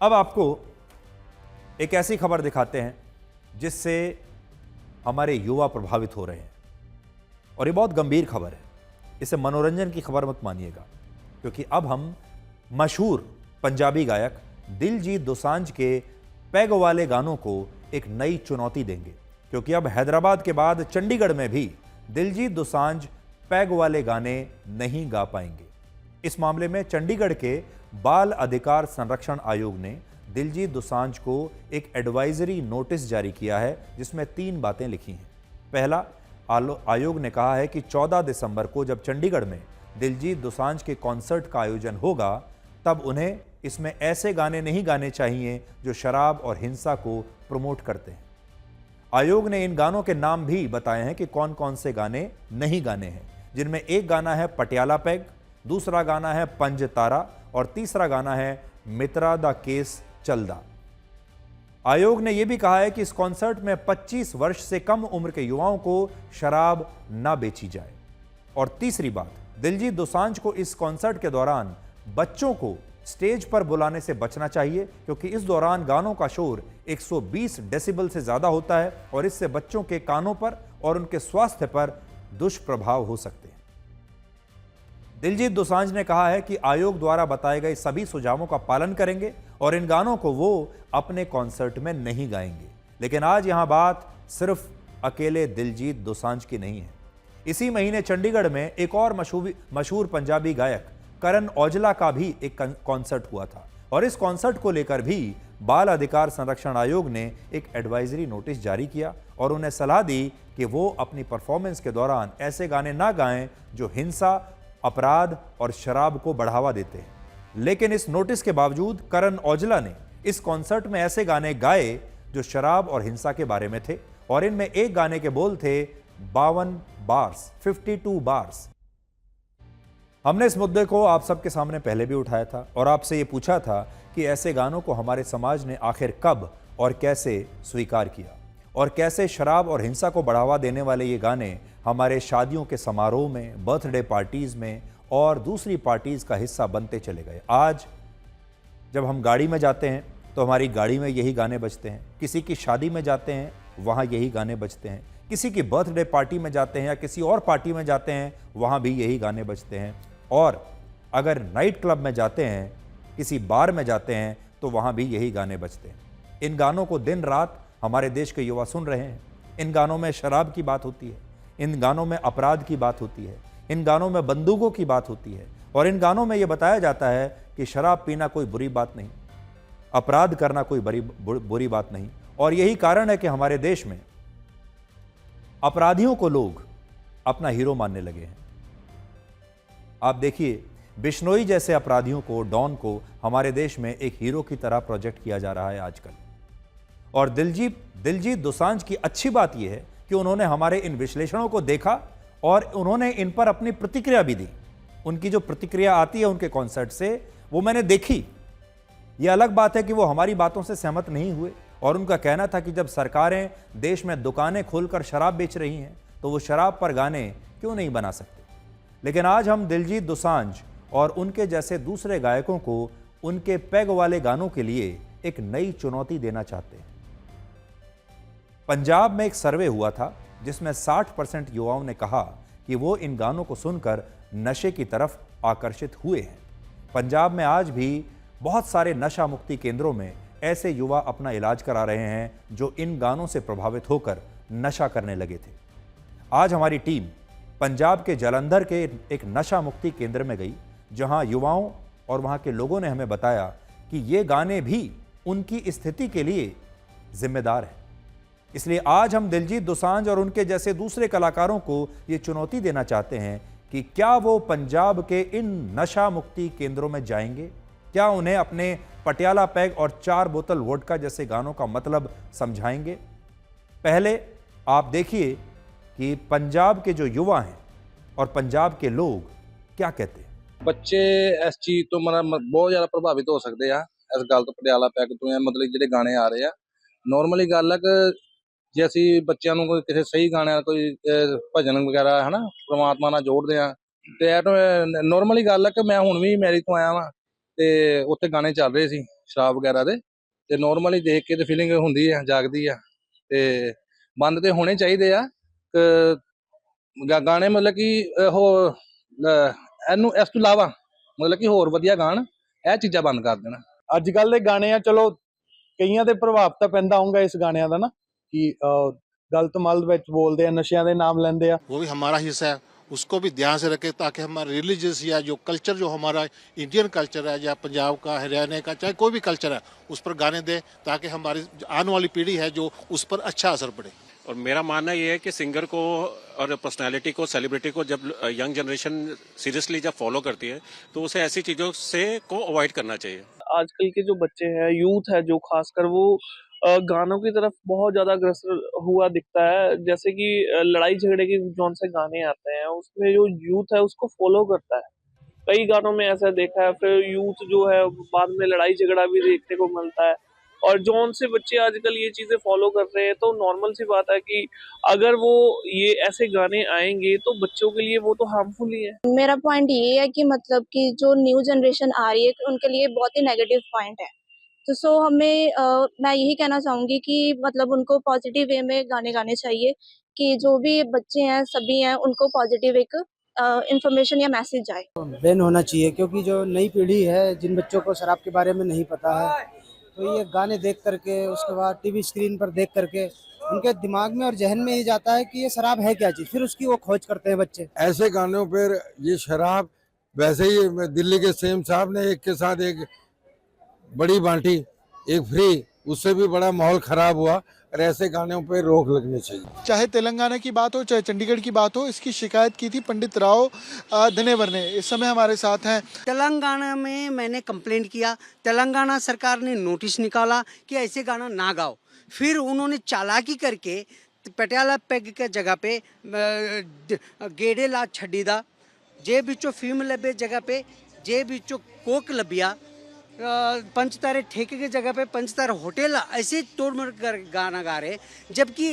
अब आपको एक ऐसी खबर दिखाते हैं जिससे हमारे युवा प्रभावित हो रहे हैं और ये बहुत गंभीर खबर है। इसे मनोरंजन की खबर मत मानिएगा, क्योंकि अब हम मशहूर पंजाबी गायक दिलजीत दोसांझ के पैग वाले गानों को एक नई चुनौती देंगे, क्योंकि अब हैदराबाद के बाद चंडीगढ़ में भी दिलजीत दोसांझ पैग वाले गाने नहीं गा पाएंगे। इस मामले में चंडीगढ़ के बाल अधिकार संरक्षण आयोग ने दिलजीत दोसांझ को एक एडवाइजरी नोटिस जारी किया है, जिसमें 3 बातें लिखी हैं। पहला, आयोग ने कहा है कि 14 दिसंबर को जब चंडीगढ़ में दिलजीत दोसांझ के कॉन्सर्ट का आयोजन होगा, तब उन्हें इसमें ऐसे गाने नहीं गाने चाहिए जो शराब और हिंसा को प्रमोट करते हैं। आयोग ने इन गानों के नाम भी बताए हैं कि कौन कौन से गाने नहीं गाने हैं, जिनमें एक गाना है पटियाला पैग, दूसरा गाना है पंज तारा और तीसरा गाना है मित्रा दा केस चलदा। आयोग ने यह भी कहा है कि इस कॉन्सर्ट में 25 वर्ष से कम उम्र के युवाओं को शराब ना बेची जाए। और तीसरी बात, दिलजीत दोसांझ को इस कॉन्सर्ट के दौरान बच्चों को स्टेज पर बुलाने से बचना चाहिए, क्योंकि इस दौरान गानों का शोर 120 डेसिबल से ज्यादा होता है और इससे बच्चों के कानों पर और उनके स्वास्थ्य पर दुष्प्रभाव हो सकते हैं। दिलजीत दोसांझ ने कहा है कि आयोग द्वारा बताए गए सभी सुझावों का पालन करेंगे और इन गानों को वो अपने कॉन्सर्ट में नहीं गाएंगे। लेकिन आज यहां बात सिर्फ अकेले दिलजीत दोसांझ की नहीं है। इसी महीने चंडीगढ़ में एक और मशहूर पंजाबी गायक करण औजला का भी एक कॉन्सर्ट हुआ था और इस कॉन्सर्ट को लेकर भी बाल अधिकार संरक्षण आयोग ने एक एडवाइजरी नोटिस जारी किया और उन्हें सलाह दी कि वो अपनी परफॉर्मेंस के दौरान ऐसे गाने ना गाएं जो हिंसा, अपराध और शराब को बढ़ावा देते हैं। लेकिन इस नोटिस के बावजूद करण औजला ने इस कॉन्सर्ट में ऐसे गाने गाए जो शराब और हिंसा के बारे में थे और इनमें एक गाने के बोल थे 52 बार्स, 52 बार्स। हमने इस मुद्दे को आप सबके सामने पहले भी उठाया था और आपसे ये पूछा था कि ऐसे गानों को हमारे समाज ने आखिर कब और कैसे स्वीकार किया और कैसे शराब और हिंसा को बढ़ावा देने वाले ये गाने हमारे शादियों के समारोह में, बर्थडे पार्टीज में और दूसरी पार्टीज का हिस्सा बनते चले गए। आज जब हम गाड़ी में जाते हैं तो हमारी गाड़ी में यही गाने बजते हैं, किसी की शादी में जाते हैं वहाँ यही गाने बजते हैं, किसी की बर्थडे पार्टी में जाते हैं या किसी और पार्टी में जाते हैं वहाँ भी यही गाने बजते हैं। और अगर नाइट क्लब में जाते हैं, किसी बार में जाते हैं तो वहाँ भी यही गाने बजते हैं। इन गानों को दिन रात हमारे देश के युवा सुन रहे हैं। इन गानों में शराब की बात होती है, इन गानों में अपराध की बात होती है, इन गानों में बंदूकों की बात होती है और इन गानों में यह बताया जाता है कि शराब पीना कोई बुरी बात नहीं, अपराध करना कोई बुरी बात नहीं। और यही कारण है कि हमारे देश में अपराधियों को लोग अपना हीरो मानने लगे हैं। आप देखिए, बिश्नोई जैसे अपराधियों को, डॉन को हमारे देश में एक हीरो की तरह प्रोजेक्ट किया जा रहा है आजकल। और दिलजीत दोसांझ की अच्छी बात यह है कि उन्होंने हमारे इन विश्लेषणों को देखा और उन्होंने इन पर अपनी प्रतिक्रिया भी दी। उनकी जो प्रतिक्रिया आती है उनके कॉन्सर्ट से, वो मैंने देखी। यह अलग बात है कि वो हमारी बातों से सहमत नहीं हुए और उनका कहना था कि जब सरकारें देश में दुकानें खोलकर शराब बेच रही हैं तो वो शराब पर गाने क्यों नहीं बना सकते। लेकिन आज हम दिलजीत दोसांझ और उनके जैसे दूसरे गायकों को उनके पैग वाले गानों के लिए एक नई चुनौती देना चाहते हैं। पंजाब में एक सर्वे हुआ था जिसमें 60% युवाओं ने कहा कि वो इन गानों को सुनकर नशे की तरफ आकर्षित हुए हैं। पंजाब में आज भी बहुत सारे नशा मुक्ति केंद्रों में ऐसे युवा अपना इलाज करा रहे हैं जो इन गानों से प्रभावित होकर नशा करने लगे थे। आज हमारी टीम पंजाब के जालंधर के एक नशा मुक्ति केंद्र में गई, जहां युवाओं और वहां के लोगों ने हमें बताया कि ये गाने भी उनकी स्थिति के लिए जिम्मेदार हैं। इसलिए आज हम दिलजीत दोसांझ और उनके जैसे दूसरे कलाकारों को ये चुनौती देना चाहते हैं कि क्या वो पंजाब के इन नशा मुक्ति केंद्रों में जाएंगे, क्या उन्हें अपने पटियाला पैग और 4 बोतल वोडका जैसे गानों का मतलब समझाएंगे। पहले आप देखिए कि पंजाब के जो युवा हैं और पंजाब के लोग क्या कहते हैं। बच्चे इस चीज़ तो बहुत ज़्यादा प्रभावित हो सकते हैं इस गल तो, पटियाला पैग तो मतलब ਜਿਹੜੇ गाने आ रहे हैं। नॉर्मली गल है कि ਜੇ ਅਸੀਂ ਬੱਚਿਆਂ ਨੂੰ ਕੋਈ ਕਿਸੇ ਸਹੀ ਗਾਣਾ ਕੋਈ ਭਜਨ ਵਗੈਰਾ ਹੈ ਨਾ ਪ੍ਰਮਾਤਮਾ ਨਾਲ ਜੋੜਦੇ ਆ ਤੇ ਇਹ ਨੋਰਮਲੀ ਗੱਲ ਹੈ ਕਿ ਮੈਂ ਹੁਣ ਵੀ ਮੈਰਿਜ ਤੋਂ ਆਇਆ ਵਾਂ ਤੇ ਉੱਥੇ ਗਾਣੇ ਚੱਲ ਰਹੇ ਸੀ ਸ਼ਰਾਬ ਵਗੈਰਾ ਦੇ, ਤੇ ਨਾਰਮਲੀ ਦੇਖ ਕੇ ਤੇ ਫੀਲਿੰਗ ਹੁੰਦੀ ਆ, ਜਾਗਦੀ ਆ। ਤੇ ਬੰਦ ਤੇ ਹੋਣੇ ਚਾਹੀਦੇ ਆ। ਗਾਣੇ ਮਤਲਬ ਕਿ ਉਹ ਇਹਨੂੰ ਇਸ ਤੋਂ ਇਲਾਵਾ ਮਤਲਬ ਕਿ ਹੋਰ ਵਧੀਆ ਗਾਣ, ਇਹ ਚੀਜ਼ਾਂ ਬੰਦ ਕਰ ਦੇਣ। ਅੱਜ ਕੱਲ ਦੇ ਗਾਣੇ ਆ, ਚਲੋ ਕਈਆਂ ਦੇ ਪ੍ਰਭਾਵ ਤਾਂ ਪੈਂਦਾ ਹੋਊਗਾ ਇਸ ਗਾਣਿਆਂ ਦਾ ਨਾ, ਕਿ ਗਲਤ ਮਲ ਵਿੱਚ ਬੋਲਦੇ ਆ, ਨਸ਼ਿਆਂ ਦੇ ਨਾਮ ਲੈਂਦੇ ਆ। वो भी हमारा हिस्सा है, उसको भी ध्यान से रखें ताकि हमारा रिलीजियस या जो कल्चर जो हमारा इंडियन कल्चर है या पंजाब का, हरियाणा का, चाहे कोई भी कल्चर है, उस पर गाने दें ताकि हमारी आने वाली पीढ़ी है जो उस पर अच्छा असर पड़े। और मेरा मानना ये है कि सिंगर को और पर्सनालिटी को, सेलिब्रिटी को जब यंग जनरेशन सीरियसली जब फॉलो करती है तो उसे ऐसी चीज़ों से को अवॉइड करना चाहिए। आजकल के जो बच्चे हैं, यूथ है जो खासकर, वो गानों की तरफ बहुत ज़्यादा अग्रसर हुआ दिखता है। जैसे कि लड़ाई झगड़े के जौन से गाने आते हैं, उसमें जो यूथ है उसको फॉलो करता है। कई गानों में ऐसा देखा है। फिर यूथ जो है बाद में लड़ाई झगड़ा भी देखने को मिलता है। और जौन से बच्चे आजकल ये चीज़ें फॉलो कर रहे हैं, तो नॉर्मल सी बात है कि अगर वो ये ऐसे गाने आएंगे तो बच्चों के लिए वो तो हार्मफुल ही है। मेरा पॉइंट ये है कि मतलब कि जो न्यू जनरेशन आ रही है उनके लिए बहुत ही नेगेटिव पॉइंट है। तो सो हमें मैं यही कहना चाहूँगी कि मतलब उनको पॉजिटिव वे में गाने गाने चाहिए, कि जो भी बच्चे हैं सभी हैं उनको पॉजिटिव एक इंफॉर्मेशन या मैसेज जाए। बैन होना चाहिए, क्योंकि जो नई पीढ़ी है, जिन बच्चों को शराब के बारे में नहीं पता है, तो ये गाने देख करके, उसके बाद टीवी स्क्रीन पर देख करके उनके दिमाग में और जहन में ये जाता है कि ये शराब है क्या चीज़, फिर उसकी वो खोज करते हैं बच्चे। ऐसे गानों पर ये शराब, वैसे ही दिल्ली के सीएम साहब ने एक के साथ एक बड़ी बांटी, एक फ्री, उससे भी बड़ा माहौल खराब हुआ। और ऐसे गानों पे रोक लगनी चाहिए। चाहे तेलंगाना की बात हो, चाहे चंडीगढ़ की बात हो, इसकी शिकायत की थी पंडित राव धनेवर ने। इस समय हमारे साथ हैं। तेलंगाना में मैंने कंप्लेंट किया, तेलंगाना सरकार ने नोटिस निकाला कि ऐसे गाना ना गाओ। फिर उन्होंने चालाकी करके पटियाला पैग के जगह पे गेड़े ला छड़ी दा, जे बिचो फीम लबे जगह पे जे बिचो कोक लबिया, पंचतारे ठेके की जगह पे पंचतारे होटल, ऐसे तोड़ मोड़ कर गाना गा रहे। जबकि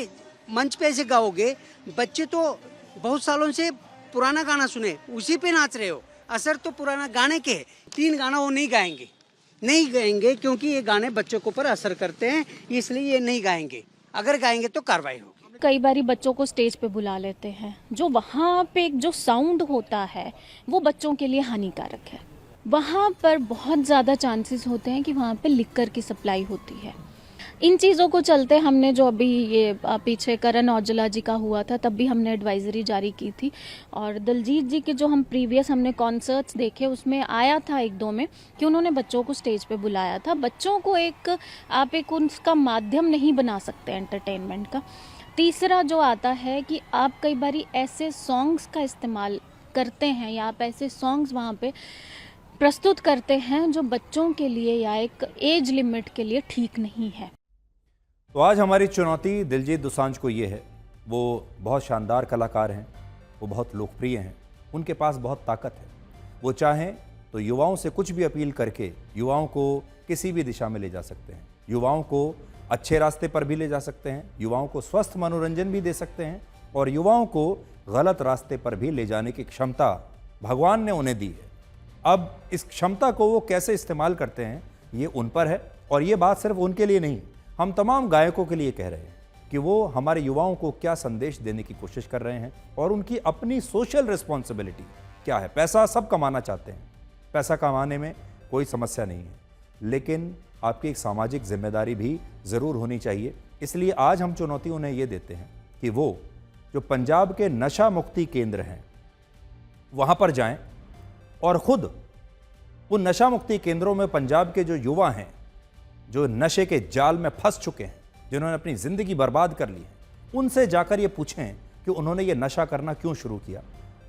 मंच पे ऐसे गाओगे, बच्चे तो बहुत सालों से पुराना गाना सुने उसी पे नाच रहे हो, असर तो पुराना गाने के। 3 गाना वो नहीं गाएंगे क्योंकि ये गाने बच्चों के ऊपर असर करते हैं, इसलिए ये नहीं गाएंगे। अगर गाएंगे तो कार्रवाई होगी। कई बारी बच्चों को स्टेज पे बुला लेते हैं, जो वहाँ पे जो साउंड होता है वो बच्चों के लिए हानिकारक है। वहाँ पर बहुत ज़्यादा चांसेस होते हैं कि वहाँ पे लिकर की सप्लाई होती है। इन चीज़ों को चलते हमने जो अभी ये पीछे करण औजला जी का हुआ था, तब भी हमने एडवाइजरी जारी की थी। और दिलजीत जी के जो हम प्रीवियस हमने कॉन्सर्ट्स देखे, उसमें आया था 1-2 में कि उन्होंने बच्चों को स्टेज पे बुलाया था। बच्चों को आप एक उनका माध्यम नहीं बना सकते एंटरटेनमेंट का। तीसरा जो आता है कि आप कई बारी ऐसे सॉन्ग्स का इस्तेमाल करते हैं या आप ऐसे सॉन्ग्स वहाँ पे प्रस्तुत करते हैं जो बच्चों के लिए या एक एज लिमिट के लिए ठीक नहीं है। तो आज हमारी चुनौती दिलजीत दोसांझ को ये है, वो बहुत शानदार कलाकार हैं, वो बहुत लोकप्रिय हैं, उनके पास बहुत ताकत है। वो चाहें तो युवाओं से कुछ भी अपील करके युवाओं को किसी भी दिशा में ले जा सकते हैं, युवाओं को अच्छे रास्ते पर भी ले जा सकते हैं, युवाओं को स्वस्थ मनोरंजन भी दे सकते हैं और युवाओं को गलत रास्ते पर भी ले जाने की क्षमता भगवान ने उन्हें दी है। अब इस क्षमता को वो कैसे इस्तेमाल करते हैं ये उन पर है। और ये बात सिर्फ उनके लिए नहीं, हम तमाम गायकों के लिए कह रहे हैं कि वो हमारे युवाओं को क्या संदेश देने की कोशिश कर रहे हैं और उनकी अपनी सोशल रिस्पॉन्सिबिलिटी क्या है। पैसा सब कमाना चाहते हैं, पैसा कमाने में कोई समस्या नहीं है, लेकिन आपकी एक सामाजिक जिम्मेदारी भी ज़रूर होनी चाहिए। इसलिए आज हम चुनौती उन्हें ये देते हैं कि वो जो पंजाब के नशा मुक्ति केंद्र हैं वहाँ पर जाएं और ख़ुद उन नशा मुक्ति केंद्रों में पंजाब के जो युवा हैं, जो नशे के जाल में फंस चुके हैं, जिन्होंने अपनी ज़िंदगी बर्बाद कर ली है, उनसे जाकर ये पूछें कि उन्होंने ये नशा करना क्यों शुरू किया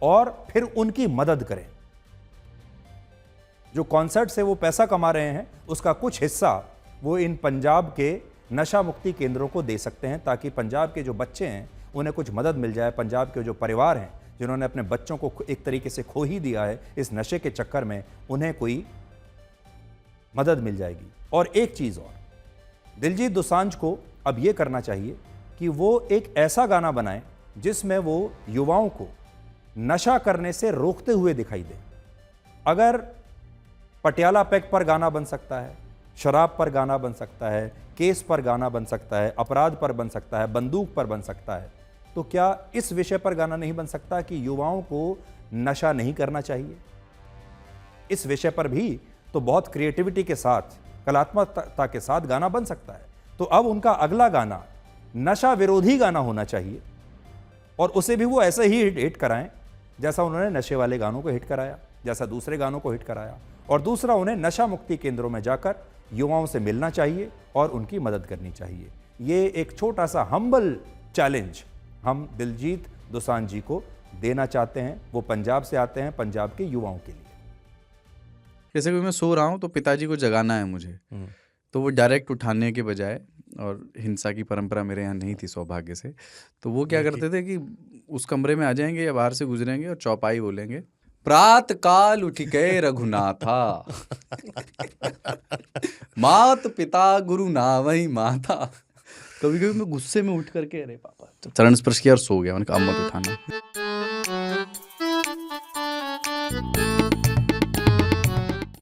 और फिर उनकी मदद करें। जो कॉन्सर्ट से वो पैसा कमा रहे हैं उसका कुछ हिस्सा वो इन पंजाब के नशा मुक्ति केंद्रों को दे सकते हैं, ताकि पंजाब के जो बच्चे हैं उन्हें कुछ मदद मिल जाए। पंजाब के जो परिवार हैं जिन्होंने अपने बच्चों को एक तरीके से खो ही दिया है इस नशे के चक्कर में, उन्हें कोई मदद मिल जाएगी। और एक चीज़ और, दिलजीत दोसांझ को अब ये करना चाहिए कि वो एक ऐसा गाना बनाएं जिसमें वो युवाओं को नशा करने से रोकते हुए दिखाई दे। अगर पटियाला पैग पर गाना बन सकता है, शराब पर गाना बन सकता है, केस पर गाना बन सकता है, अपराध पर बन सकता है, बंदूक पर बन सकता है, तो क्या इस विषय पर गाना नहीं बन सकता कि युवाओं को नशा नहीं करना चाहिए? इस विषय पर भी तो बहुत क्रिएटिविटी के साथ, कलात्मकता के साथ गाना बन सकता है। तो अब उनका अगला गाना नशा विरोधी गाना होना चाहिए, और उसे भी वो ऐसे ही हिट कराएं जैसा उन्होंने नशे वाले गानों को हिट कराया, जैसा दूसरे गानों को हिट कराया। और दूसरा, उन्हें नशा मुक्ति केंद्रों में जाकर युवाओं से मिलना चाहिए और उनकी मदद करनी चाहिए। ये एक छोटा सा हम्बल चैलेंज हम दिलजीत दोसांझ जी को देना चाहते हैं। वो पंजाब से आते हैं, पंजाब के युवाओं के लिए। जैसे कि मैं सो रहा हूँ तो पिताजी को जगाना है मुझे, तो वो डायरेक्ट उठाने के बजाय, और हिंसा की परंपरा मेरे यहाँ नहीं थी सौभाग्य से, तो वो क्या करते थे कि उस कमरे में आ जाएंगे या बाहर से गुजरेंगे और चौपाई बोलेंगे, प्रात काल उठ के रघुनाथा मात पिता गुरु नावई माता। कभी कभी मैं गुस्से में उठ करके अरे पापा, तो चरण स्पर्श किया और सो गया। मैंने कहा अब मत उठाना।